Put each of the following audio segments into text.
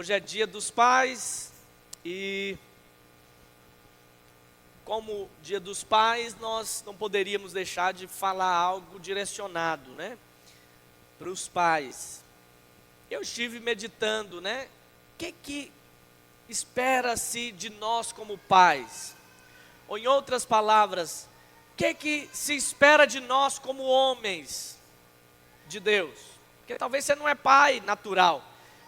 Hoje é Dia dos Pais e, como Dia dos Pais, nós não poderíamos deixar de falar algo direcionado, né, para os pais. Eu estive meditando, né, o que espera-se de nós como pais? Ou em outras palavras, o que se espera de nós como homens de Deus? Porque talvez você não é pai natural,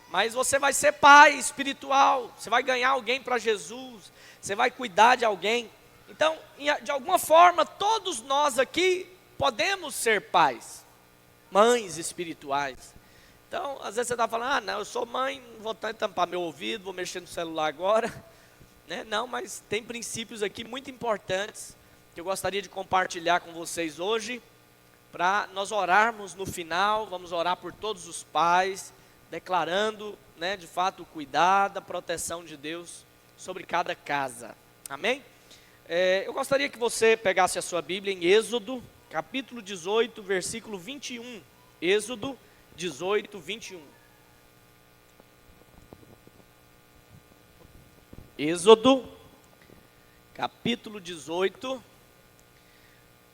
mas você vai ser pai espiritual, você vai ganhar alguém para Jesus, você vai cuidar de alguém. Então, de alguma forma, todos nós aqui podemos ser pais, mães espirituais. Então, às vezes você está falando, não, eu sou mãe, não vou tampar meu ouvido, vou mexer no celular agora, né? Não, mas tem princípios aqui muito importantes, que eu gostaria de compartilhar com vocês hoje, para nós orarmos no final. Vamos orar por todos os pais, declarando, né, de fato, o cuidado, a proteção de Deus sobre cada casa. Amém? Eu gostaria que você pegasse a sua Bíblia em Êxodo, capítulo 18, versículo 21. Êxodo 18, 21. Êxodo, capítulo 18,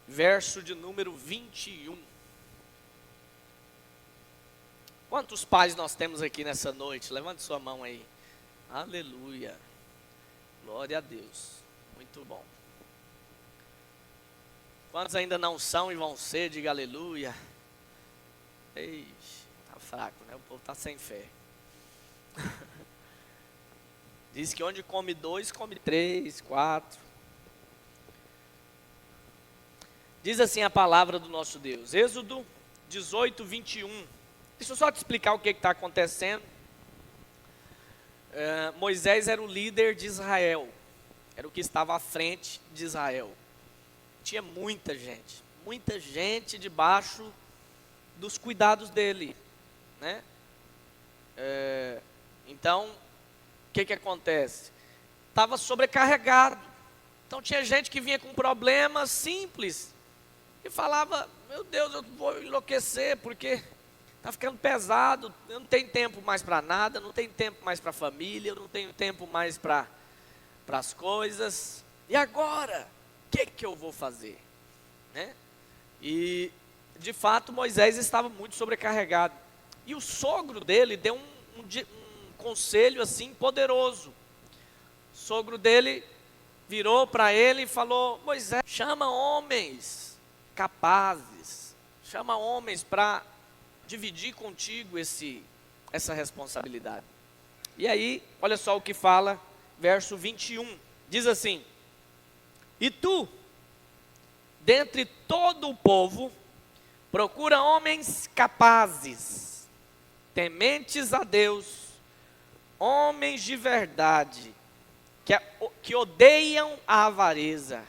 verso de número 21. Quantos pais nós temos aqui nessa noite? Levante sua mão aí. Aleluia. Glória a Deus. Muito bom. Quantos ainda não são e vão ser? Diga aleluia. Eixe, tá fraco, né? O povo tá sem fé. Diz que onde come dois, come três, quatro. Diz assim a palavra do nosso Deus. Êxodo 18, 21. Deixa eu só te explicar o que está acontecendo. Moisés era o líder de Israel. Era o que estava à frente de Israel. Tinha muita gente debaixo dos cuidados dele, né? Então, o que acontece? Estava sobrecarregado. Então tinha gente que vinha com problemas simples e falava, meu Deus, eu vou enlouquecer porque está ficando pesado, eu não tenho tempo mais para nada, não tenho tempo mais para a família, eu não tenho tempo mais para as coisas. E agora? O que eu vou fazer? Né? E, de fato, Moisés estava muito sobrecarregado. E o sogro dele deu um conselho assim poderoso. O sogro dele virou para ele e falou, Moisés, chama homens capazes, chama homens para dividir contigo essa responsabilidade. E aí, olha só o que fala, verso 21, diz assim, e tu, dentre todo o povo, procura homens capazes, tementes a Deus, homens de verdade, que odeiam a avareza,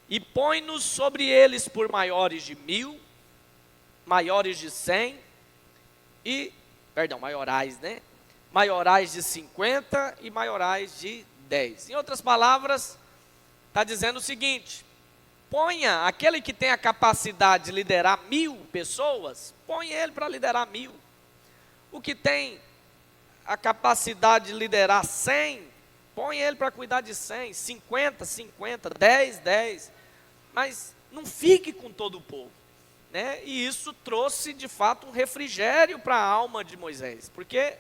e põe-nos sobre eles por maiores de 1000, maiores de 100, maiorais, né? Maiorais de 50 e maiorais de 10. Em outras palavras, está dizendo o seguinte, ponha aquele que tem a capacidade de liderar 1000 pessoas, põe ele para liderar 1000. O que tem a capacidade de liderar 100, põe ele para cuidar de 100, 50, 50, 10, 10. Mas não fique com todo o povo, né? E isso trouxe de fato um refrigério para a alma de Moisés, porque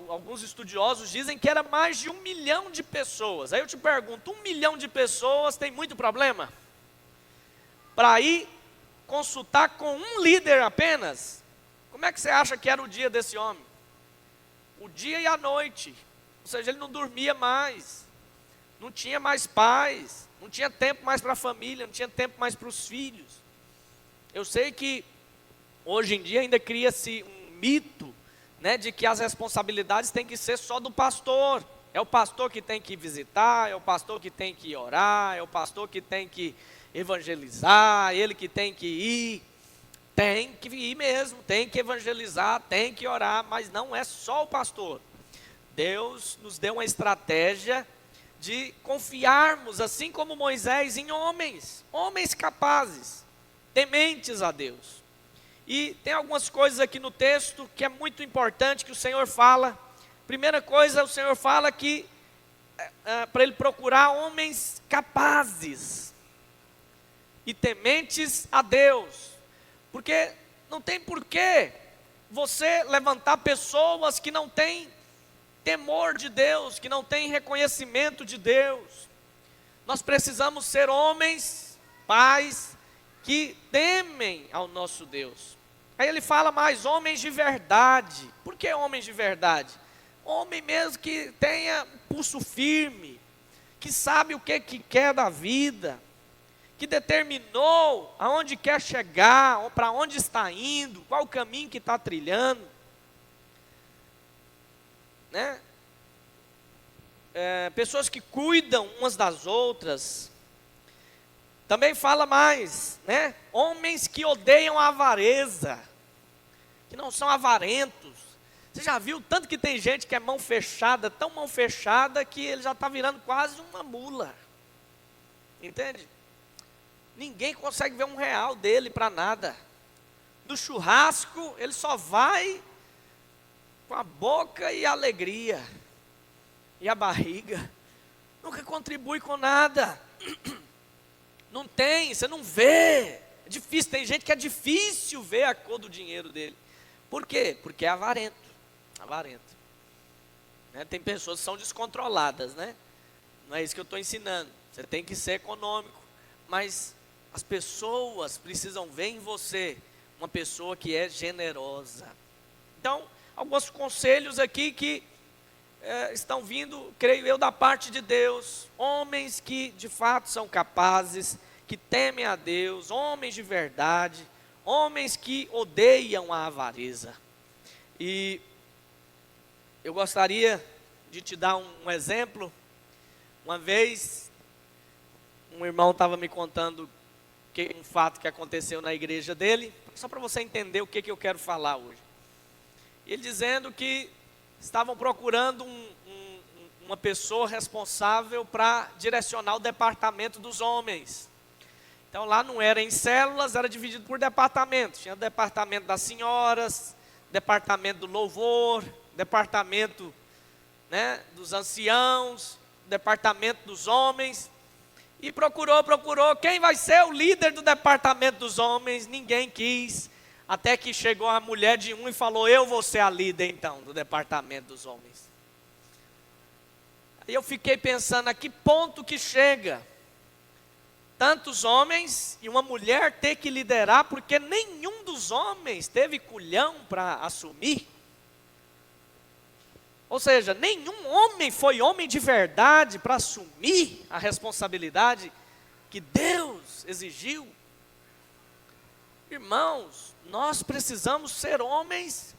alguns estudiosos dizem que era mais de 1 milhão de pessoas. Aí eu te pergunto, 1 milhão de pessoas tem muito problema? Para ir consultar com um líder apenas? Como é que você acha que era o dia desse homem? O dia e a noite, ou seja, ele não dormia mais, não tinha mais paz, não tinha tempo mais para a família, não tinha tempo mais para os filhos. Eu sei que hoje em dia ainda cria-se um mito, né, de que as responsabilidades têm que ser só do pastor. É o pastor que tem que visitar, é o pastor que tem que orar, é o pastor que tem que evangelizar, ele que tem que ir. Tem que ir mesmo, tem que evangelizar, tem que orar, mas não é só o pastor. Deus nos deu uma estratégia de confiarmos, assim como Moisés, em homens capazes, tementes a Deus. E tem algumas coisas aqui no texto que é muito importante, que o Senhor fala primeira coisa, o Senhor fala que para ele procurar homens capazes e tementes a Deus, porque não tem porquê você levantar pessoas que não têm temor de Deus, que não têm reconhecimento de Deus. Nós precisamos ser homens, pais, que temem ao nosso Deus. Aí ele fala mais, homens de verdade. Por que homens de verdade? Homem mesmo que tenha pulso firme, que sabe o que quer da vida, que determinou aonde quer chegar, para onde está indo, qual o caminho que está trilhando, né? Pessoas que cuidam umas das outras. Também fala mais, né? Homens que odeiam a avareza, que não são avarentos. Você já viu tanto que tem gente que é mão fechada, tão mão fechada, que ele já está virando quase uma mula. Entende? Ninguém consegue ver R$ 1 dele para nada. No churrasco, ele só vai com a boca e a alegria. E a barriga. Nunca contribui com nada. Não tem, você não vê. É difícil, tem gente que é difícil ver a cor do dinheiro dele. Por quê? Porque é avarento. Avarento. Né? Tem pessoas que são descontroladas, né? Não é isso que eu estou ensinando. Você tem que ser econômico. Mas as pessoas precisam ver em você uma pessoa que é generosa. Então, alguns conselhos aqui que estão vindo, creio eu, da parte de Deus. Homens que de fato são capazes, que temem a Deus, homens de verdade, homens que odeiam a avareza. E eu gostaria de te dar um exemplo. Uma vez, um irmão estava me contando um fato que aconteceu na igreja dele, só para você entender o que eu quero falar hoje. Ele dizendo que estavam procurando uma pessoa responsável para direcionar o departamento dos homens. Então lá não era em células, era dividido por departamentos. Tinha o departamento das senhoras, departamento do louvor, departamento, né, dos anciãos, departamento dos homens. E procurou, quem vai ser o líder do departamento dos homens? Ninguém quis, até que chegou a mulher de um e falou, eu vou ser a líder então, do departamento dos homens. Aí eu fiquei pensando, a que ponto que chega? Tantos homens e uma mulher ter que liderar, porque nenhum dos homens teve culhão para assumir. Ou seja, nenhum homem foi homem de verdade para assumir a responsabilidade que Deus exigiu. Irmãos, nós precisamos ser homens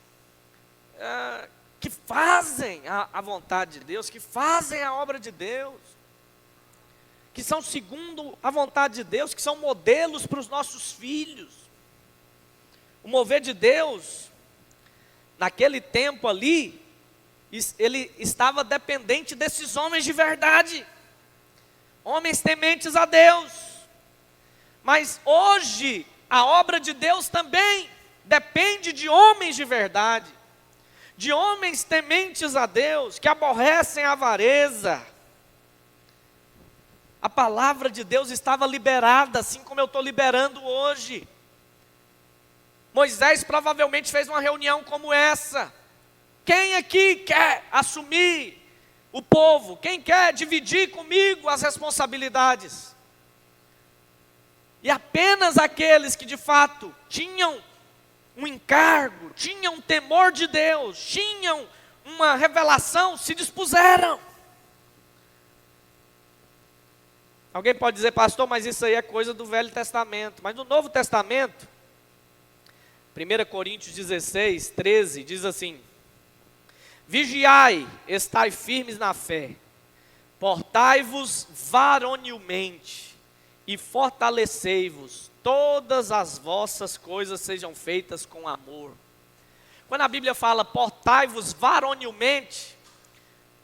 que fazem a vontade de Deus, que fazem a obra de Deus, que são segundo a vontade de Deus, que são modelos para os nossos filhos. O mover de Deus, naquele tempo ali, ele estava dependente desses homens de verdade, homens tementes a Deus. Mas hoje, a obra de Deus também depende de homens de verdade, de homens tementes a Deus, que aborrecem a avareza. A palavra de Deus estava liberada, assim como eu estou liberando hoje. Moisés provavelmente fez uma reunião como essa. Quem aqui quer assumir o povo? Quem quer dividir comigo as responsabilidades? E apenas aqueles que de fato tinham um encargo, tinham um temor de Deus, tinham uma revelação, se dispuseram. Alguém pode dizer, pastor, mas isso aí é coisa do Velho Testamento. Mas no Novo Testamento, 1 Coríntios 16, 13, diz assim: vigiai, estai firmes na fé, portai-vos varonilmente e fortalecei-vos, todas as vossas coisas sejam feitas com amor. Quando a Bíblia fala portai-vos varonilmente,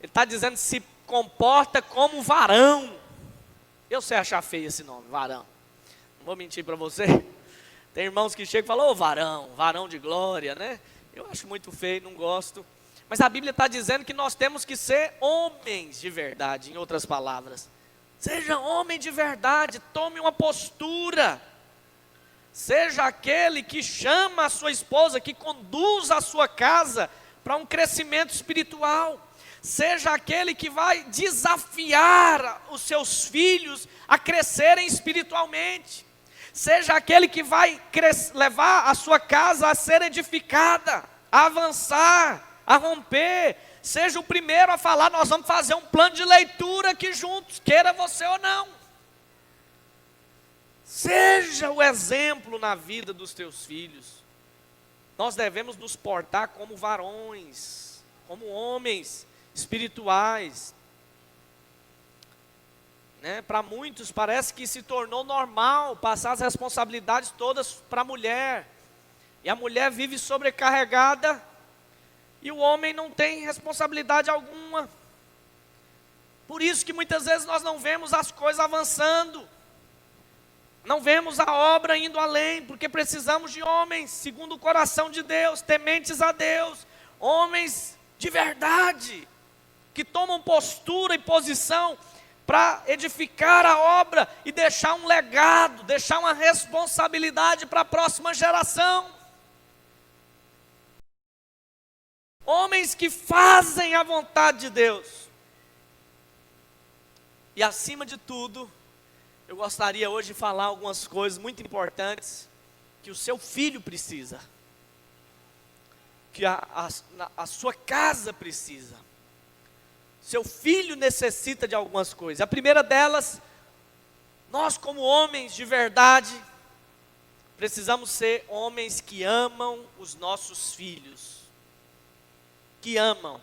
ele está dizendo se comporta como varão. Eu sei achar feio esse nome, varão. Não vou mentir para você. Tem irmãos que chegam e falam, ô varão, varão de glória, né? Eu acho muito feio, não gosto. Mas a Bíblia está dizendo que nós temos que ser homens de verdade, em outras palavras. Seja homem de verdade, tome uma postura. Seja aquele que chama a sua esposa, que conduz a sua casa para um crescimento espiritual. Seja aquele que vai desafiar os seus filhos a crescerem espiritualmente. Seja aquele que vai levar a sua casa a ser edificada, a avançar, a romper. Seja o primeiro a falar: nós vamos fazer um plano de leitura aqui juntos, queira você ou não. Seja o exemplo na vida dos teus filhos. Nós devemos nos portar como varões, como homens espirituais. Para muitos parece que se tornou normal passar as responsabilidades todas para a mulher. E a mulher vive sobrecarregada e o homem não tem responsabilidade alguma. Por isso que muitas vezes nós não vemos as coisas avançando. Não vemos a obra indo além, porque precisamos de homens segundo o coração de Deus, tementes a Deus, homens de verdade, que tomam postura e posição para edificar a obra e deixar um legado, deixar uma responsabilidade para a próxima geração. Homens que fazem a vontade de Deus. E acima de tudo, eu gostaria hoje de falar algumas coisas muito importantes que o seu filho precisa, que a sua casa precisa. Seu filho necessita de algumas coisas. A primeira delas, nós como homens de verdade, precisamos ser homens que amam os nossos filhos. Que amam.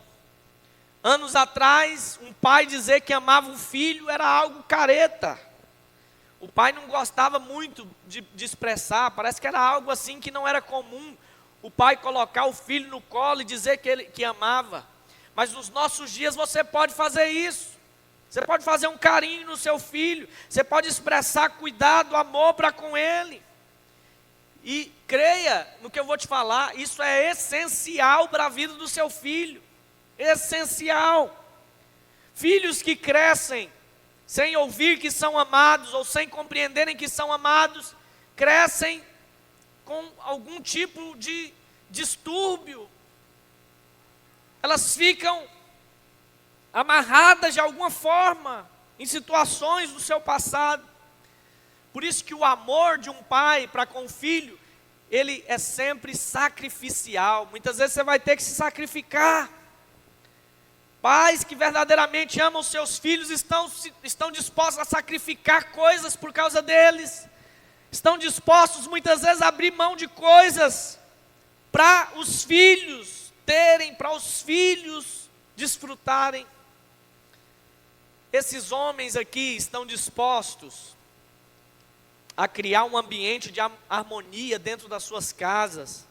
Anos atrás, um pai dizer que amava um filho era algo careta. O pai não gostava muito de expressar, parece que era algo assim que não era comum. O pai colocar o filho no colo e dizer que amava. Mas nos nossos dias você pode fazer isso. Você pode fazer um carinho no seu filho. Você pode expressar cuidado, amor para com ele. E creia no que eu vou te falar, isso é essencial para a vida do seu filho. Essencial. Filhos que crescem sem ouvir que são amados, ou sem compreenderem que são amados, crescem com algum tipo de distúrbio. Elas ficam amarradas de alguma forma em situações do seu passado. Por isso que o amor de um pai para com o filho, ele é sempre sacrificial. Muitas vezes você vai ter que se sacrificar. Pais que verdadeiramente amam seus filhos estão dispostos a sacrificar coisas por causa deles. Estão dispostos muitas vezes a abrir mão de coisas para os filhos terem, para os filhos desfrutarem. Esses homens aqui estão dispostos a criar um ambiente de harmonia dentro das suas casas,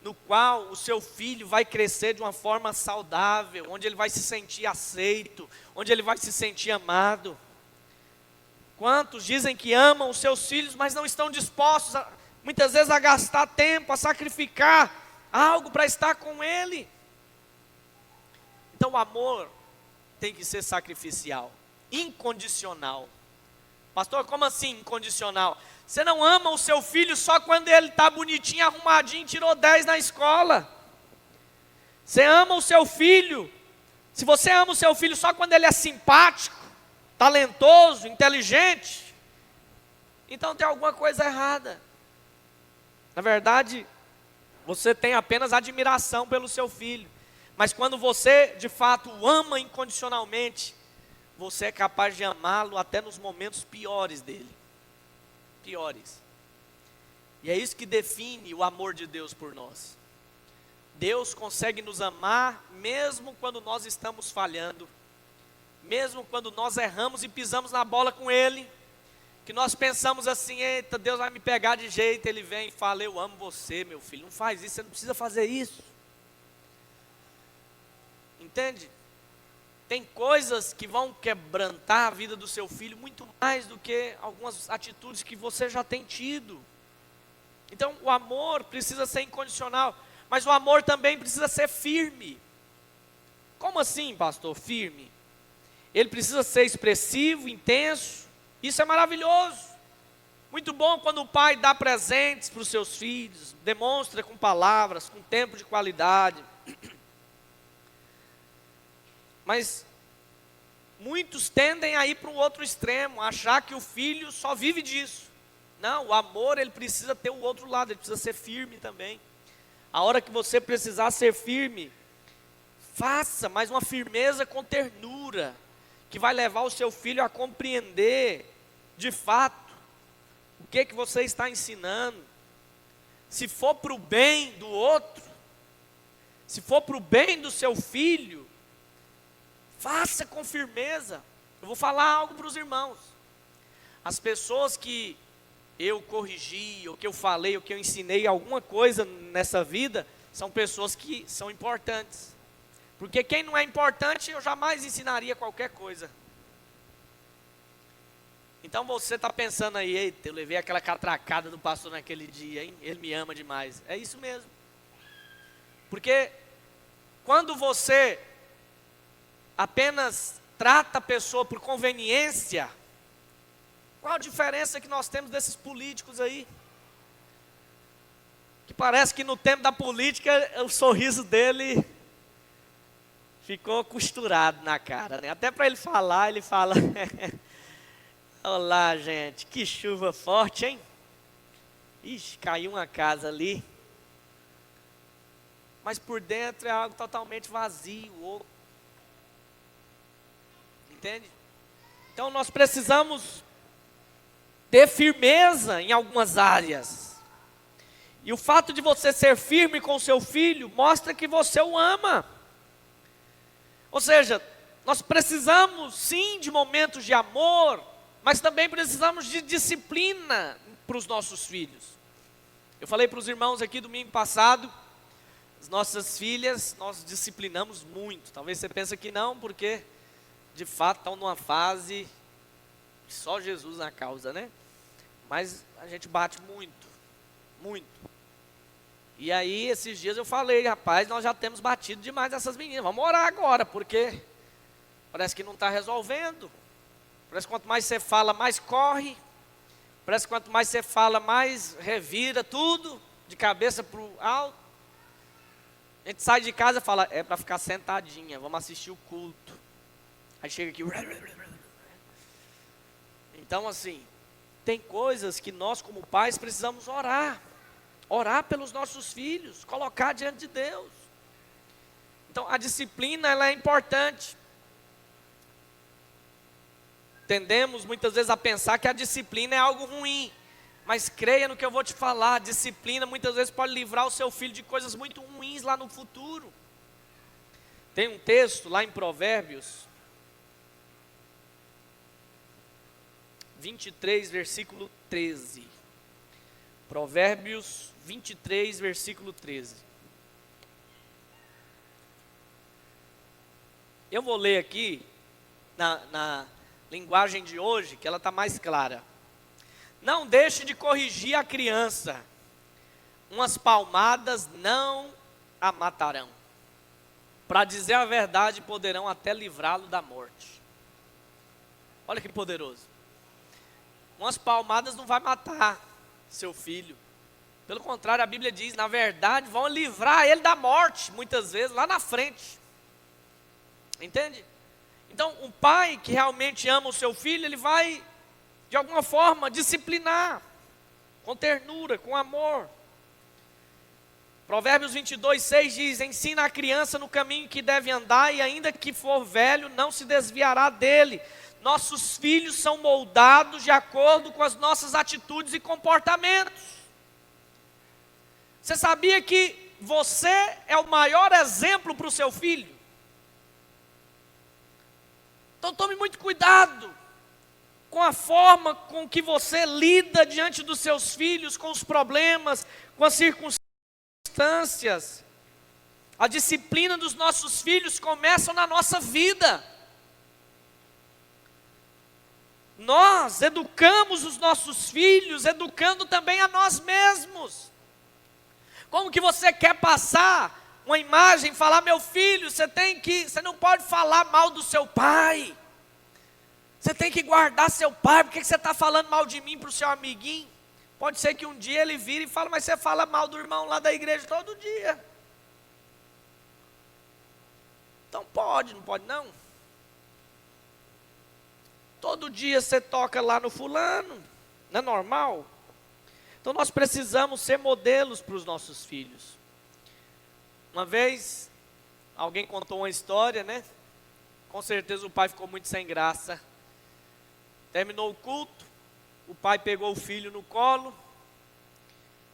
no qual o seu filho vai crescer de uma forma saudável, onde ele vai se sentir aceito, onde ele vai se sentir amado. Quantos dizem que amam os seus filhos, mas não estão dispostos, muitas vezes, a gastar tempo, a sacrificar algo para estar com ele? Então o amor tem que ser sacrificial, incondicional. Pastor, como assim incondicional? Você não ama o seu filho só quando ele está bonitinho, arrumadinho, tirou 10 na escola. Você ama o seu filho, se você ama o seu filho só quando ele é simpático, talentoso, inteligente, então tem alguma coisa errada. Na verdade, você tem apenas admiração pelo seu filho. Mas quando você de fato o ama incondicionalmente, você é capaz de amá-lo até nos momentos piores dele. Piores. E é isso que define o amor de Deus por nós. Deus consegue nos amar mesmo quando nós estamos falhando, mesmo quando nós erramos e pisamos na bola com Ele, que nós pensamos assim: eita, Deus vai me pegar de jeito. Ele vem e fala: eu amo você, meu filho, não faz isso, você não precisa fazer isso. Entende? Tem coisas que vão quebrantar a vida do seu filho muito mais do que algumas atitudes que você já tem tido. Então o amor precisa ser incondicional, mas o amor também precisa ser firme. Como assim, pastor? Firme. Ele precisa ser expressivo, intenso. Isso é maravilhoso. Muito bom quando o pai dá presentes para os seus filhos, demonstra com palavras, com tempo de qualidade. Mas muitos tendem a ir para um outro extremo, achar que o filho só vive disso. Não, o amor ele precisa ter o outro lado, ele precisa ser firme também. A hora que você precisar ser firme, faça, mas uma firmeza com ternura, que vai levar o seu filho a compreender, de fato, o que você está ensinando. Se for para o bem do outro, se for para o bem do seu filho, faça com firmeza. Eu vou falar algo para os irmãos. As pessoas que eu corrigi, ou que eu falei, ou que eu ensinei alguma coisa nessa vida, são pessoas que são importantes. Porque quem não é importante, eu jamais ensinaria qualquer coisa. Então você está pensando aí, eita, eu levei aquela catracada do pastor naquele dia, hein? Ele me ama demais. É isso mesmo. Porque quando você apenas trata a pessoa por conveniência, qual a diferença que nós temos desses políticos aí? Que parece que no tempo da política, o sorriso dele ficou costurado na cara, né? Até para ele falar, ele fala... Olá, gente, que chuva forte, hein? Ixi, caiu uma casa ali. Mas por dentro é algo totalmente vazio, oco. Entende? Então nós precisamos ter firmeza em algumas áreas. E o fato de você ser firme com seu filho mostra que você o ama. Ou seja, nós precisamos sim de momentos de amor, mas também precisamos de disciplina para os nossos filhos. Eu falei para os irmãos aqui domingo passado, as nossas filhas nós disciplinamos muito. Talvez você pense que não, porque de fato estão numa fase só Jesus na causa, né? Mas a gente bate muito, muito. E aí esses dias eu falei, rapaz, nós já temos batido demais essas meninas, vamos orar agora, porque parece que não está resolvendo. Parece que quanto mais você fala, mais corre. Parece que quanto mais você fala, mais revira tudo, de cabeça para o alto. A gente sai de casa e fala, é para ficar sentadinha, vamos assistir o culto. Aí chega aqui. Então assim, tem coisas que nós como pais precisamos orar. Orar pelos nossos filhos, colocar diante de Deus. Então a disciplina ela é importante. Tendemos muitas vezes a pensar que a disciplina é algo ruim, mas creia no que eu vou te falar, a disciplina muitas vezes pode livrar o seu filho de coisas muito ruins lá no futuro. Tem um texto lá em Provérbios 23, versículo 13. Provérbios 23, versículo 13. Eu vou ler aqui na linguagem de hoje, que ela está mais clara. Não deixe de corrigir a criança, umas palmadas não a matarão. Para dizer a verdade, poderão até livrá-lo da morte. Olha que poderoso. Umas palmadas não vai matar seu filho. Pelo contrário, a Bíblia diz, na verdade, vão livrar ele da morte, muitas vezes, lá na frente. Entende? Então, um pai que realmente ama o seu filho, ele vai, de alguma forma, disciplinar, com ternura, com amor. Provérbios 22, 6 diz, ensina a criança no caminho que deve andar, e ainda que for velho, não se desviará dele. Nossos filhos são moldados de acordo com as nossas atitudes e comportamentos. Você sabia que você é o maior exemplo para o seu filho? Então tome muito cuidado com a forma com que você lida diante dos seus filhos, com os problemas, com as circunstâncias. A disciplina dos nossos filhos começa na nossa vida. Nós educamos os nossos filhos, educando também a nós mesmos. Como que você quer passar uma imagem, falar: meu filho, você não pode falar mal do seu pai. Você tem que guardar seu pai. Por que você está falando mal de mim para o seu amiguinho? Pode ser que um dia ele vire e fale: mas você fala mal do irmão lá da igreja todo dia. Então pode, não pode não? Todo dia você toca lá no fulano, não é normal? Então nós precisamos ser modelos para os nossos filhos. Uma vez, alguém contou uma história, né? Com certeza o pai ficou muito sem graça. Terminou o culto, o pai pegou o filho no colo,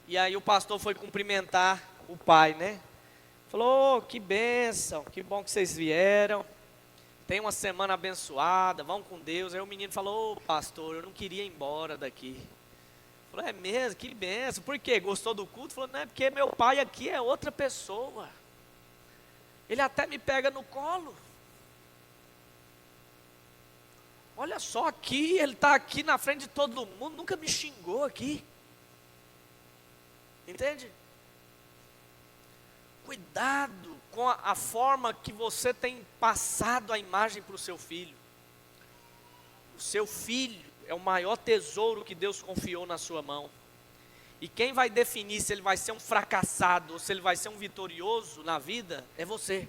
e aí o pastor foi cumprimentar o pai, né? Falou: oh, que bênção, que bom que vocês vieram. Tem uma semana abençoada, vão com Deus. Aí o menino falou: ô pastor, eu não queria ir embora daqui. Falou: é mesmo? Que benção. Por quê? Gostou do culto? Falou: não, é porque meu pai aqui é outra pessoa. Ele até me pega no colo. Olha só aqui, ele está aqui na frente de todo mundo, nunca me xingou aqui. Entende? Cuidado com a forma que você tem passado a imagem para o seu filho. O seu filho é o maior tesouro que Deus confiou na sua mão. E quem vai definir se ele vai ser um fracassado ou se ele vai ser um vitorioso na vida é você.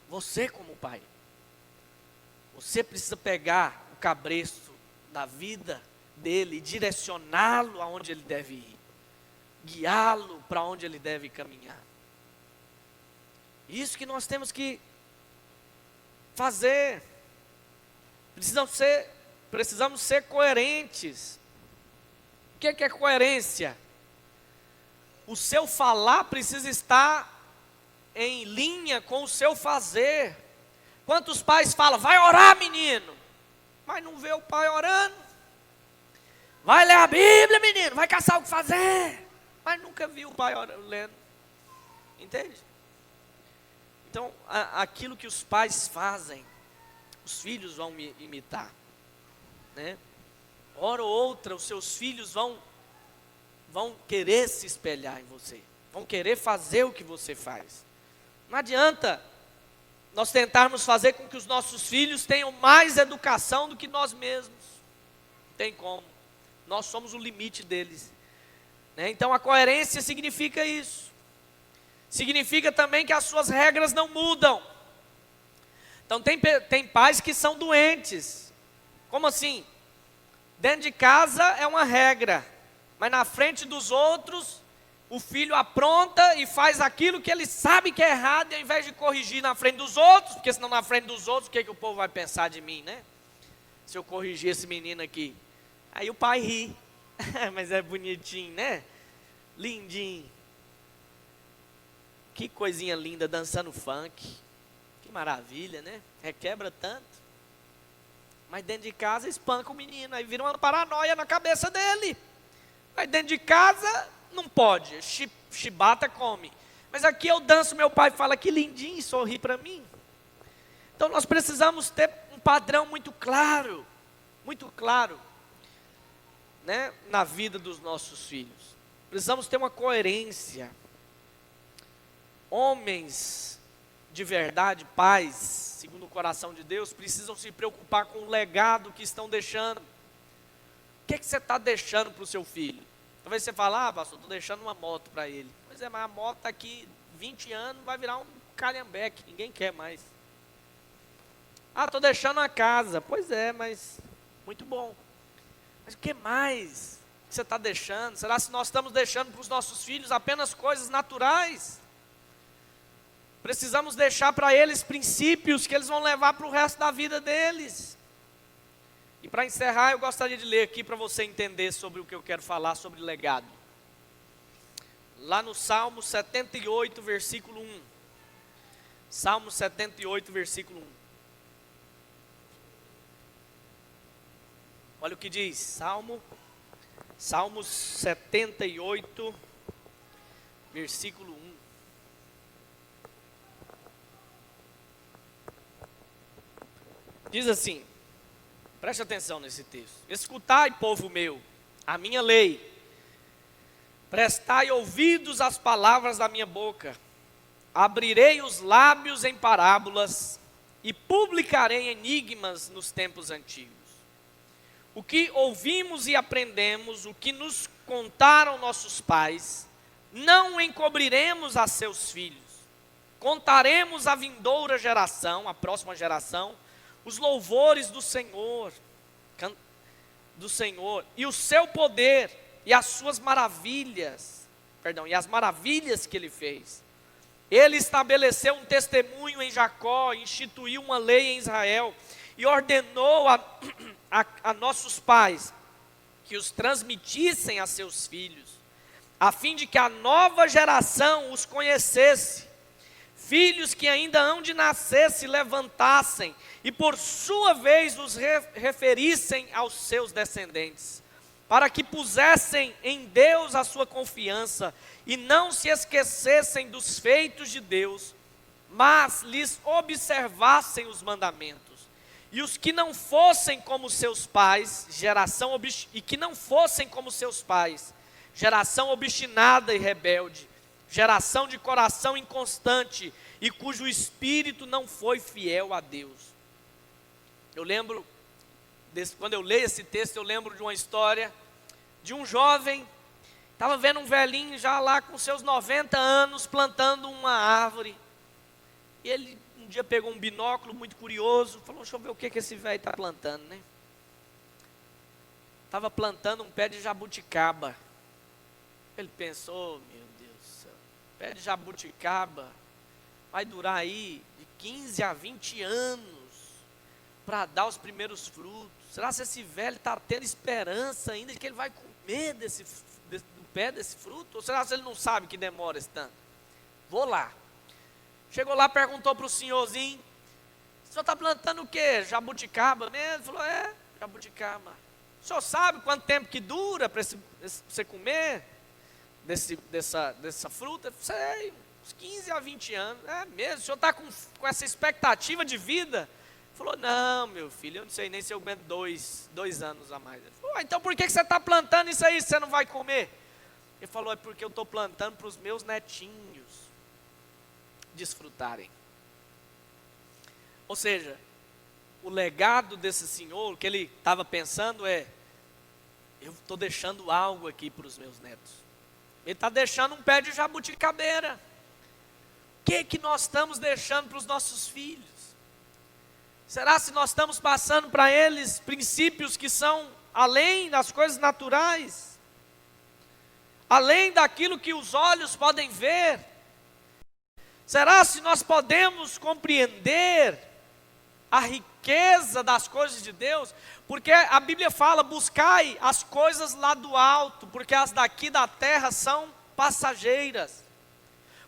Você como pai. Você precisa pegar o cabresto da vida dele e direcioná-lo aonde ele deve ir. Guiá-lo para onde ele deve caminhar. Isso que nós temos que fazer. Precisamos ser coerentes. O que é coerência? O seu falar precisa estar em linha com o seu fazer. Quantos pais falam: vai orar, menino, mas não vê o pai orando? Vai ler a Bíblia, menino, vai caçar o que fazer, mas nunca viu o pai lendo. Entende? Então, aquilo que os pais fazem, os filhos vão imitar, né? Hora ou outra, os seus filhos vão querer se espelhar em você, vão querer fazer o que você faz. Não adianta nós tentarmos fazer com que os nossos filhos tenham mais educação do que nós mesmos. Não tem como. Nós somos o limite deles, né? Então a coerência significa isso. Significa também que as suas regras não mudam. Então tem pais que são doentes. Como assim? Dentro de casa é uma regra, mas na frente dos outros, o filho apronta e faz aquilo que ele sabe que é errado, e ao invés de corrigir na frente dos outros, porque senão na frente dos outros, o que o povo vai pensar de mim, né? Se eu corrigir esse menino aqui. Aí o pai ri. Mas é bonitinho, né? Lindinho. Que coisinha linda, dançando funk. Que maravilha, né? Requebra tanto. Mas dentro de casa espanca o menino, aí vira uma paranoia na cabeça dele. Mas dentro de casa não pode, chibata come. Mas aqui eu danço, meu pai fala: que lindinho, sorri para mim. Então nós precisamos ter um padrão muito claro, né, na vida dos nossos filhos. Precisamos ter uma coerência. Homens de verdade, pais, segundo o coração de Deus, precisam se preocupar com o legado que estão deixando. O que você está deixando para o seu filho? Talvez você fale: ah, pastor, estou deixando uma moto para ele. Pois é, mas a moto está aqui 20 anos, vai virar um calhambeque, ninguém quer mais. Ah, estou deixando uma casa. Pois é, mas muito bom. Mas o que mais que você está deixando? Será que nós estamos deixando para os nossos filhos apenas coisas naturais? Precisamos deixar para eles princípios que eles vão levar para o resto da vida deles. E para encerrar, eu gostaria de ler aqui para você entender sobre o que eu quero falar sobre legado. Lá no Salmo 78, versículo 1. Salmo 78, versículo 1. Olha o que diz, Salmos 78, versículo 1. Diz assim, preste atenção nesse texto: escutai, povo meu, a minha lei, prestai ouvidos às palavras da minha boca, abrirei os lábios em parábolas e publicarei enigmas nos tempos antigos. O que ouvimos e aprendemos, o que nos contaram nossos pais, não encobriremos a seus filhos. Contaremos à vindoura geração, à próxima geração, os louvores do Senhor, e o seu poder e as suas maravilhas, e as maravilhas que ele fez. Ele estabeleceu um testemunho em Jacó, instituiu uma lei em Israel e ordenou a nossos pais que os transmitissem a seus filhos, a fim de que a nova geração os conhecesse. Filhos que ainda hão de nascer se levantassem e por sua vez os referissem aos seus descendentes, para que pusessem em Deus a sua confiança e não se esquecessem dos feitos de Deus, mas lhes observassem os mandamentos. E os que não fossem como seus pais, geração obstinada e rebelde, geração de coração inconstante e cujo espírito não foi fiel a Deus. Quando eu leio esse texto, eu lembro de uma história de um jovem, estava vendo um velhinho já lá com seus 90 anos plantando uma árvore. E ele um dia pegou um binóculo muito curioso, falou: deixa eu ver o que esse velho está plantando, né? Estava plantando um pé de jabuticaba. Ele pensou: meu Deus do céu, pé de jabuticaba vai durar aí de 15 a 20 anos para dar os primeiros frutos. Será que esse velho está tendo esperança ainda de que ele vai comer do pé desse fruto? Ou será que ele não sabe que demora esse tanto? Vou lá. Chegou lá, perguntou para o senhorzinho: o senhor está plantando o quê? Jabuticaba mesmo? Ele falou: é, jabuticaba. O senhor sabe quanto tempo que dura para você comer dessa fruta? Eu sei, uns 15 a 20 anos. É mesmo? O senhor está com essa expectativa de vida? Ele falou: não, meu filho, eu não sei nem se eu aguento dois anos a mais. Ele falou: então por que você está plantando isso aí se você não vai comer? Ele falou: é porque eu estou plantando para os meus netinhos desfrutarem. Ou seja, o legado desse senhor, o que ele estava pensando é: eu estou deixando algo aqui para os meus netos. Ele está deixando um pé de jabuticabeira. O que nós estamos deixando para os nossos filhos? Será se nós estamos passando para eles princípios que são além das coisas naturais? Além daquilo que os olhos podem ver? Será se nós podemos compreender a riqueza das coisas de Deus? Porque a Bíblia fala: buscai as coisas lá do alto, porque as daqui da terra são passageiras.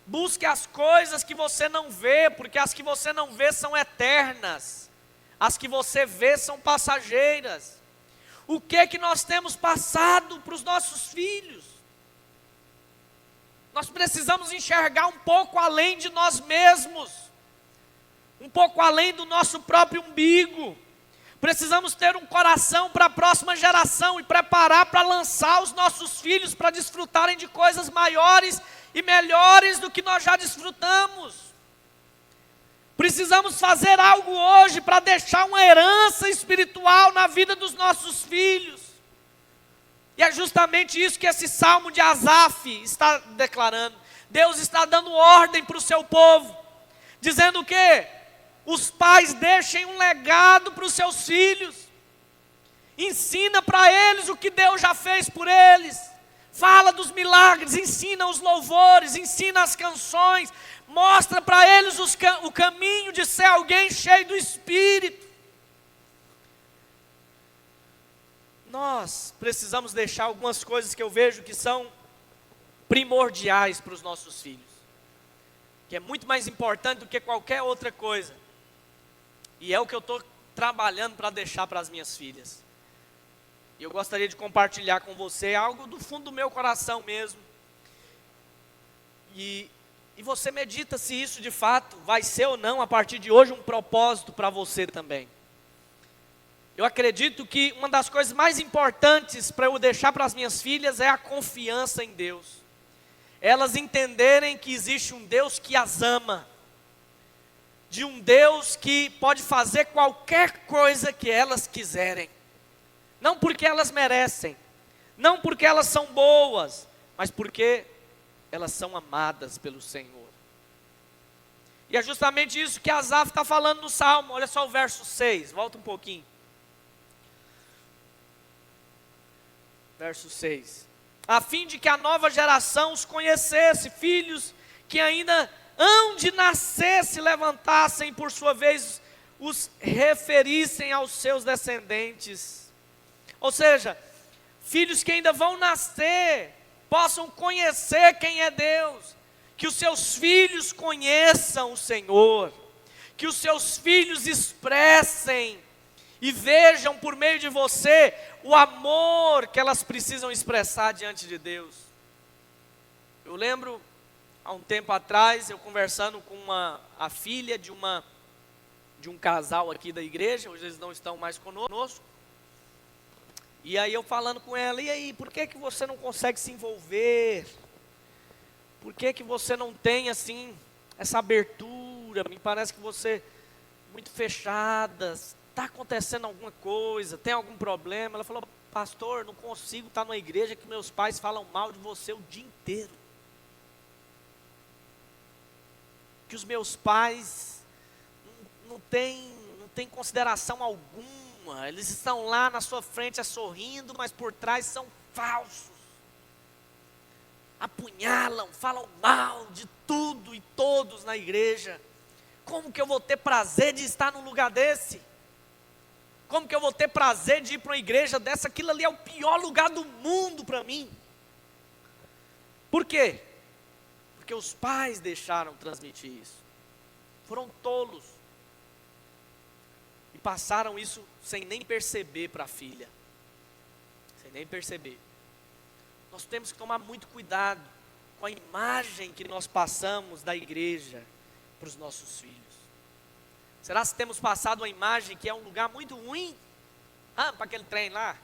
Busque as coisas que você não vê, porque as que você não vê são eternas. As que você vê são passageiras. O que nós temos passado para os nossos filhos? Nós precisamos enxergar um pouco além de nós mesmos, um pouco além do nosso próprio umbigo. Precisamos ter um coração para a próxima geração e preparar para lançar os nossos filhos para desfrutarem de coisas maiores e melhores do que nós já desfrutamos. Precisamos fazer algo hoje para deixar uma herança espiritual na vida dos nossos filhos. E é justamente isso que esse salmo de Asaf está declarando. Deus está dando ordem para o seu povo, dizendo o quê? Os pais deixem um legado para os seus filhos. Ensina para eles o que Deus já fez por eles. Fala dos milagres, ensina os louvores, ensina as canções. Mostra para eles o caminho de ser alguém cheio do Espírito. Nós precisamos deixar algumas coisas que eu vejo que são primordiais para os nossos filhos, que é muito mais importante do que qualquer outra coisa, e é o que eu estou trabalhando para deixar para as minhas filhas. E eu gostaria de compartilhar com você algo do fundo do meu coração mesmo, e você medita se isso de fato vai ser ou não a partir de hoje um propósito para você também. Eu acredito que uma das coisas mais importantes para eu deixar para as minhas filhas é a confiança em Deus. elas entenderem que existe um Deus que as ama, de um Deus que pode fazer qualquer coisa que elas quiserem, não porque elas merecem, não porque elas são boas, mas porque elas são amadas pelo Senhor. E é justamente isso que Asaf está falando no Salmo. Olha só o verso 6, volta um pouquinho. Verso 6. A fim de que a nova geração os conhecesse, filhos que ainda hão de nascer se levantassem, por sua vez os referissem aos seus descendentes. Ou seja, filhos que ainda vão nascer, possam conhecer quem é Deus, que os seus filhos conheçam o Senhor, que os seus filhos expressem e vejam por meio de você o amor que elas precisam expressar diante de Deus. Eu lembro, há um tempo atrás, eu conversando com a filha de um casal aqui da igreja, hoje eles não estão mais conosco, e aí eu falando com ela, e aí, por que você não consegue se envolver? Por que você não tem assim, essa abertura? Me parece que você é muito fechada, está acontecendo alguma coisa, tem algum problema? Ela falou, pastor, não consigo estar numa igreja que meus pais falam mal de você o dia inteiro. Que os meus pais não têm consideração alguma, eles estão lá na sua frente sorrindo, mas por trás são falsos. Apunhalam, falam mal de tudo e todos na igreja. Como que eu vou ter prazer de estar num lugar desse? Como que eu vou ter prazer de ir para uma igreja dessa? Aquilo ali é o pior lugar do mundo para mim. Por quê? Porque os pais deixaram transmitir isso. Foram tolos. E passaram isso sem nem perceber para a filha. Sem nem perceber. Nós temos que tomar muito cuidado com a imagem que nós passamos da igreja para os nossos filhos. Será que temos passado uma imagem que é um lugar muito ruim? Para aquele trem lá.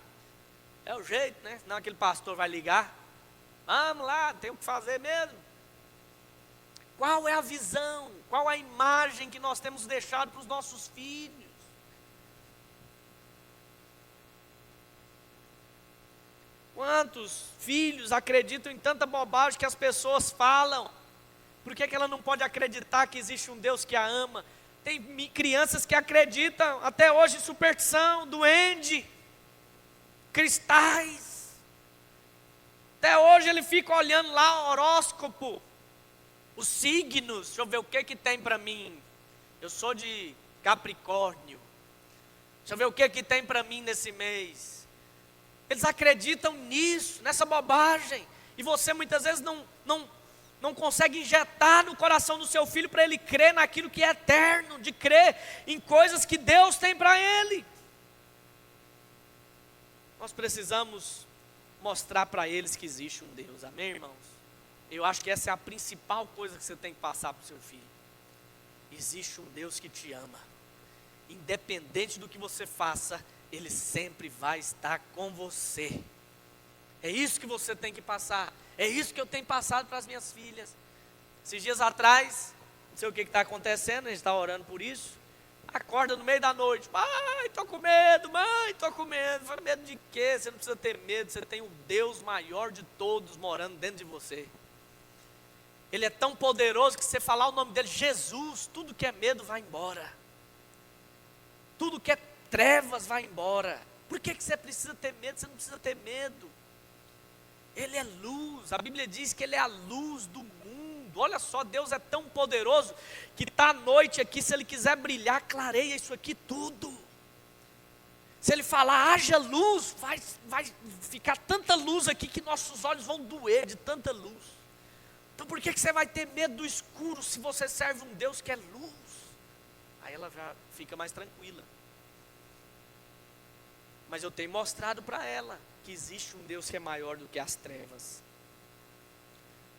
É o jeito, né? Senão aquele pastor vai ligar. Vamos lá, tem o que fazer mesmo. Qual é a visão? Qual a imagem que nós temos deixado para os nossos filhos? Quantos filhos acreditam em tanta bobagem que as pessoas falam? Por que ela não pode acreditar que existe um Deus que a ama? Tem crianças que acreditam até hoje em superstição, duende, cristais. Até hoje ele fica olhando lá o horóscopo, os signos. Deixa eu ver o que tem para mim. Eu sou de Capricórnio. Deixa eu ver o que tem para mim nesse mês. Eles acreditam nisso, nessa bobagem. E você muitas vezes não consegue injetar no coração do seu filho para ele crer naquilo que é eterno, de crer em coisas que Deus tem para ele. Nós precisamos mostrar para eles que existe um Deus, amém, irmãos? Eu acho que essa é a principal coisa que você tem que passar para o seu filho. Existe um Deus que te ama. Independente do que você faça, Ele sempre vai estar com você. É isso que você tem que passar. É isso que eu tenho passado para as minhas filhas. Esses dias atrás, não sei o que está acontecendo, a gente está orando por isso. Acorda no meio da noite. Mãe, estou com medo, mãe, estou com medo. Fala, medo de quê? Você não precisa ter medo, você tem um Deus maior de todos morando dentro de você. Ele é tão poderoso que você falar o nome dele, Jesus, tudo que é medo vai embora. Tudo que é trevas vai embora. Por que você precisa ter medo? Você não precisa ter medo. Ele é luz, a Bíblia diz que Ele é a luz do mundo. Olha só, Deus é tão poderoso que está à noite aqui, se Ele quiser brilhar, clareia isso aqui tudo. Se Ele falar, haja luz, vai ficar tanta luz aqui que nossos olhos vão doer de tanta luz. Então por que você vai ter medo do escuro se você serve um Deus que é luz? Aí ela já fica mais tranquila. Mas eu tenho mostrado para ela que existe um Deus que é maior do que as trevas.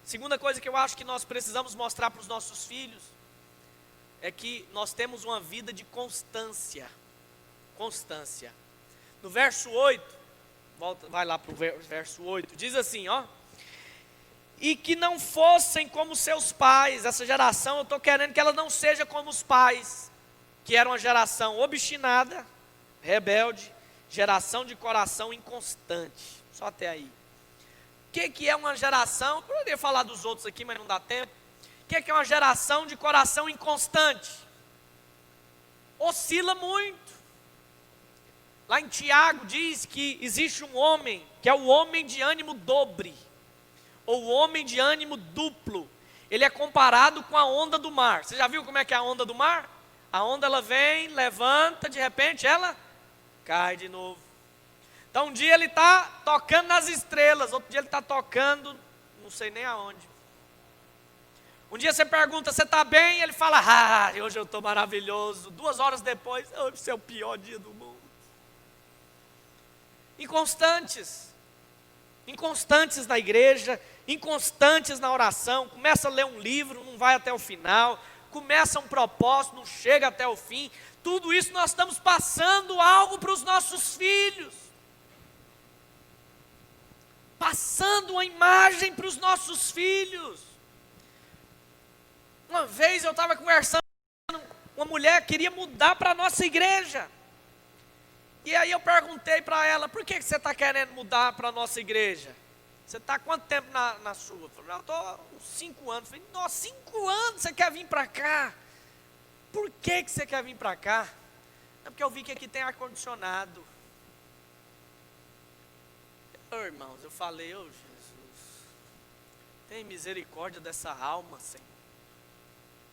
Segunda coisa que eu acho que nós precisamos mostrar para os nossos filhos é que nós temos uma vida de constância. Constância. No verso 8, vai lá para o verso 8, diz assim, ó. e que não fossem como seus pais. Essa geração, eu estou querendo que ela não seja como os pais, que era uma geração obstinada, rebelde, geração de coração inconstante. Só até aí. O que é uma geração? Eu poderia falar dos outros aqui, mas não dá tempo. O que é uma geração de coração inconstante? Oscila muito. Lá em Tiago diz que existe um homem, que é o homem de ânimo dobre, ou o homem de ânimo duplo. Ele é comparado com a onda do mar. Você já viu como é que é a onda do mar? A onda ela vem, levanta, de repente ela cai de novo. Então um dia ele está tocando nas estrelas, outro dia ele está tocando, não sei nem aonde. Um dia você pergunta, você está bem? Ele fala, hoje eu estou maravilhoso. 2 horas depois, hoje é o pior dia do mundo. Inconstantes na igreja, inconstantes na oração. Começa a ler um livro, não vai até o final. Começa um propósito, não chega até o fim. Tudo isso nós estamos passando algo para os nossos filhos. Passando uma imagem para os nossos filhos. Uma vez eu estava conversando, uma mulher queria mudar para a nossa igreja. E aí eu perguntei para ela, por que você está querendo mudar para a nossa igreja? Você está há quanto tempo na sua? Eu falei, eu estou uns 5 anos. Eu falei, nossa, 5 anos você quer vir para cá? Por que você quer vir para cá? É porque eu vi que aqui tem ar-condicionado. Irmãos, eu falei, Jesus, tem misericórdia dessa alma, Senhor.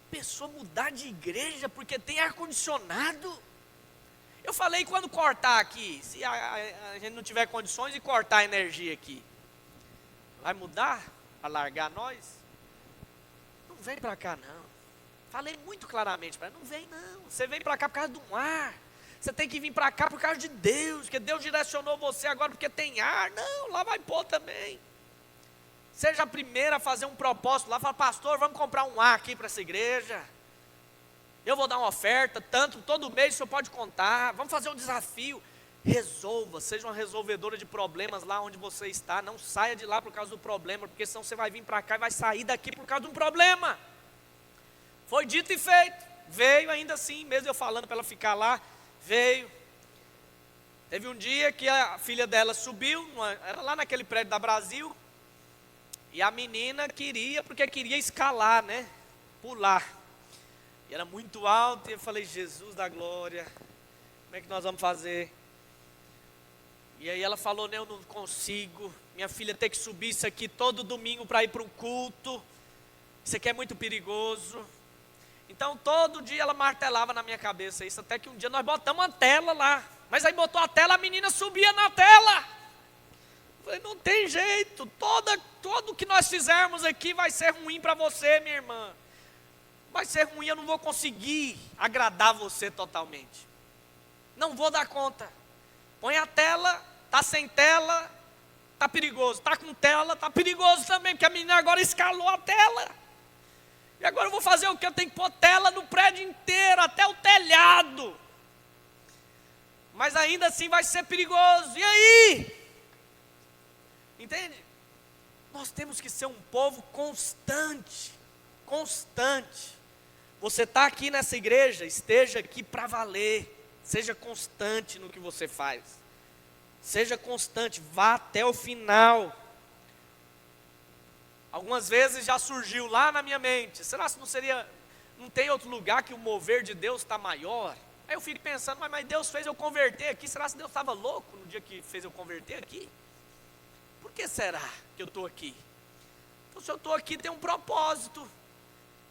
Pessoa mudar de igreja porque tem ar-condicionado? Eu falei, quando cortar aqui, se a gente não tiver condições de cortar a energia aqui, vai mudar? Vai largar nós? Não vem para cá não. Falei muito claramente para ela, não vem não. Você vem para cá por causa do ar. Você tem que vir para cá por causa de Deus, porque Deus direcionou você agora porque tem ar. Não, lá vai pôr também. Seja a primeira a fazer um propósito lá, fala, pastor, vamos comprar um ar aqui para essa igreja. Eu vou dar uma oferta, tanto, todo mês o senhor pode contar, vamos fazer um desafio. Resolva, seja uma resolvedora de problemas lá onde você está, não saia de lá por causa do problema, porque senão você vai vir para cá e vai sair daqui por causa de um problema. Foi dito e feito, veio ainda assim, mesmo eu falando para ela ficar lá, veio. Teve um dia que a filha dela subiu, era lá naquele prédio da Brasil, e a menina porque queria escalar, né, pular. E era muito alto, e eu falei, Jesus da glória, como é que nós vamos fazer? E aí ela falou, eu não consigo, minha filha tem que subir isso aqui todo domingo para ir para um culto, isso aqui é muito perigoso. Então todo dia ela martelava na minha cabeça isso, até que um dia nós botamos uma tela lá, mas aí botou a tela, a menina subia na tela. Eu falei, não tem jeito, todo que nós fizermos aqui vai ser ruim para você, minha irmã. Vai ser ruim, eu não vou conseguir agradar você totalmente. Não vou dar conta. Põe a tela, tá sem tela, tá perigoso. Tá com tela, tá perigoso também, porque a menina agora escalou a tela. E agora eu vou fazer o quê? Eu tenho que pôr tela no prédio inteiro, até o telhado. Mas ainda assim vai ser perigoso. E aí? Entende? Nós temos que ser um povo constante. Constante. Você está aqui nessa igreja, esteja aqui para valer. Seja constante no que você faz. Seja constante, vá até o final. Algumas vezes já surgiu lá na minha mente, será que não tem outro lugar que o mover de Deus está maior? Aí eu fico pensando, mas Deus fez eu converter aqui, será que Deus estava louco no dia que fez eu converter aqui? Por que será que eu estou aqui? Então se eu estou aqui tem um propósito,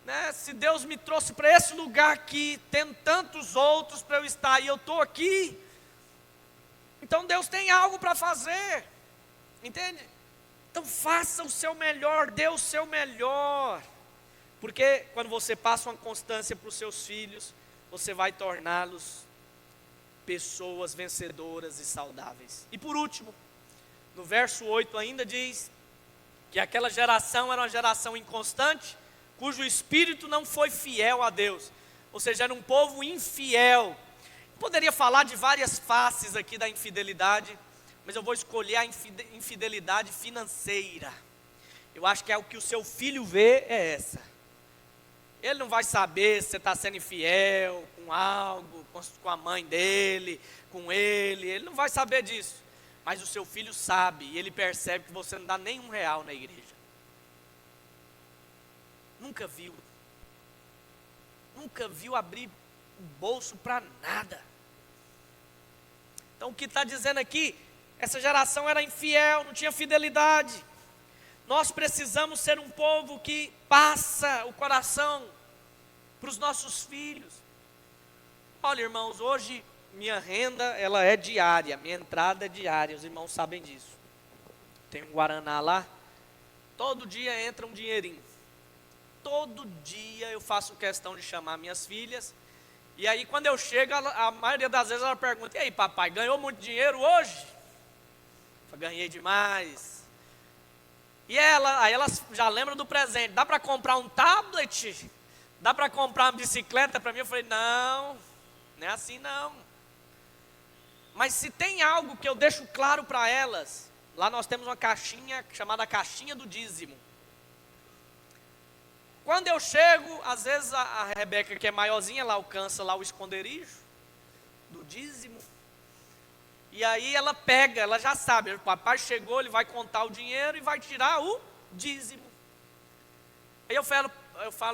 né? Se Deus me trouxe para esse lugar aqui, tendo tantos outros para eu estar, e eu estou aqui, então Deus tem algo para fazer, entende? Então faça o seu melhor, dê o seu melhor, porque quando você passa uma constância para os seus filhos, você vai torná-los pessoas vencedoras e saudáveis. E por último, no verso 8 ainda diz, que aquela geração era uma geração inconstante, cujo espírito não foi fiel a Deus, ou seja, era um povo infiel. Poderia falar de várias faces aqui da infidelidade, mas eu vou escolher a infidelidade financeira. Eu acho que é o que o seu filho vê é essa. Ele não vai saber se você está sendo infiel com algo, com a mãe dele, com ele não vai saber disso. Mas o seu filho sabe, e ele percebe que você não dá nem R$1 na igreja. Nunca viu abrir o bolso para nada. Então o que está dizendo aqui, essa geração era infiel, não tinha fidelidade. Nós precisamos ser um povo que passa o coração para os nossos filhos. Olha, irmãos, hoje minha renda ela é diária, minha entrada é diária, os irmãos sabem disso. Tem um Guaraná lá, todo dia entra um dinheirinho. Todo dia eu faço questão de chamar minhas filhas. E aí quando eu chego, a maioria das vezes ela pergunta: e aí papai, ganhou muito dinheiro hoje? Eu falo, ganhei demais. E aí elas já lembram do presente. Dá para comprar um tablet? Dá para comprar uma bicicleta para mim? Eu falei, não é assim não. Mas se tem algo que eu deixo claro para elas, lá nós temos uma caixinha chamada caixinha do dízimo. Quando eu chego, às vezes a Rebeca, que é maiorzinha, ela alcança lá o esconderijo do dízimo. E aí ela pega, ela já sabe, o papai chegou, ele vai contar o dinheiro e vai tirar o dízimo. Aí eu falo,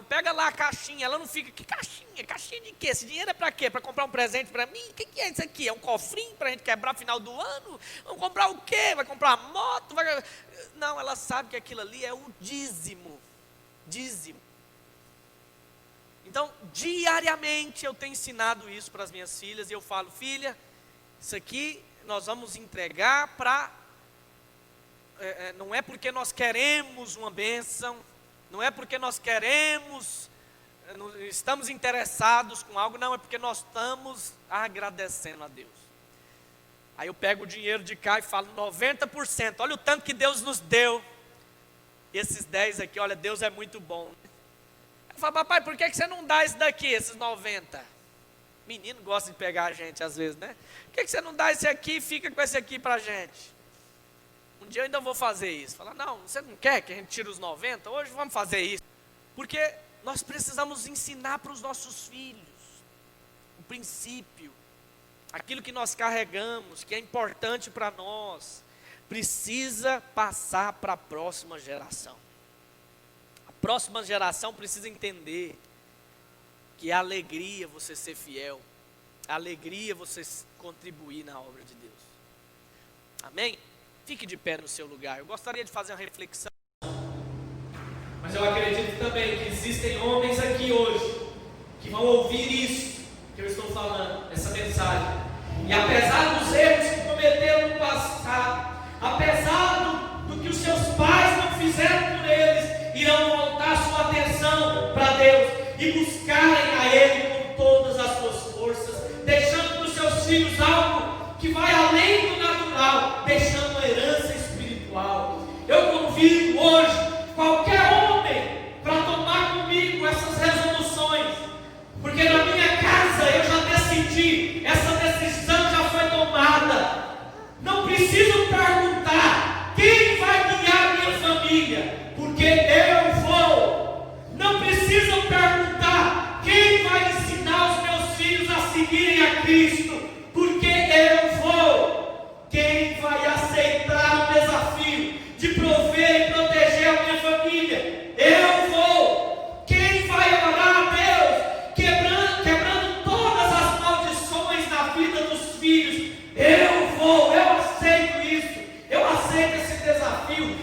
pega lá a caixinha. Ela não fica, que caixinha? Caixinha de quê? Esse dinheiro é para quê? Para comprar um presente para mim? O que é isso aqui? É um cofrinho para a gente quebrar no final do ano? Vamos comprar o quê? Vai comprar uma moto? Não, ela sabe que aquilo ali é o dízimo. Dízimo. Então, diariamente eu tenho ensinado isso para as minhas filhas. E eu falo, filha, isso aqui nós vamos entregar para... não é porque nós queremos uma bênção, não é porque nós queremos, estamos interessados com algo, não, é porque nós estamos agradecendo a Deus. Aí eu pego o dinheiro de cá e falo 90%, olha o tanto que Deus nos deu. E esses 10 aqui, olha, Deus é muito bom. Eu falo, papai, por que você não dá esse daqui, esses 90? Menino gosta de pegar a gente às vezes, né? Por que você não dá esse aqui e fica com esse aqui para a gente? Um dia eu ainda vou fazer isso. Fala, não, você não quer que a gente tire os 90? Hoje vamos fazer isso. Porque nós precisamos ensinar para os nossos filhos o princípio, aquilo que nós carregamos, que é importante para nós, precisa passar para a próxima geração. A próxima geração precisa entender que é alegria você ser fiel, é alegria você contribuir na obra de Deus. Amém? Fique de pé no seu lugar. Eu gostaria de fazer uma reflexão. Mas eu acredito também que existem homens aqui hoje que vão ouvir isso que eu estou falando, essa mensagem. E apesar dos erros que cometeram no passado, apesar do que os seus pais não fizeram por eles, irão voltar sua atenção para Deus e buscarem a Ele com todas as suas forças, deixando para os seus filhos algo que vai além do natural, deixando uma herança espiritual. Eu convido hoje qualquer homem para tomar comigo essas resoluções, porque na minha casa eu já decidi, essa decisão já foi tomada. Não preciso perguntar quem vai guiar minha família, porque eu vou. Não preciso perguntar quem vai ensinar os meus filhos a seguirem a Cristo, porque eu vou. Quem vai aceitar o desafio de prover e proteger a minha família? Eu vou. Quem vai orar a Deus, quebrando todas as maldições na vida dos filhos? Eu vou. Eu aceito isso. Eu aceito esse desafio.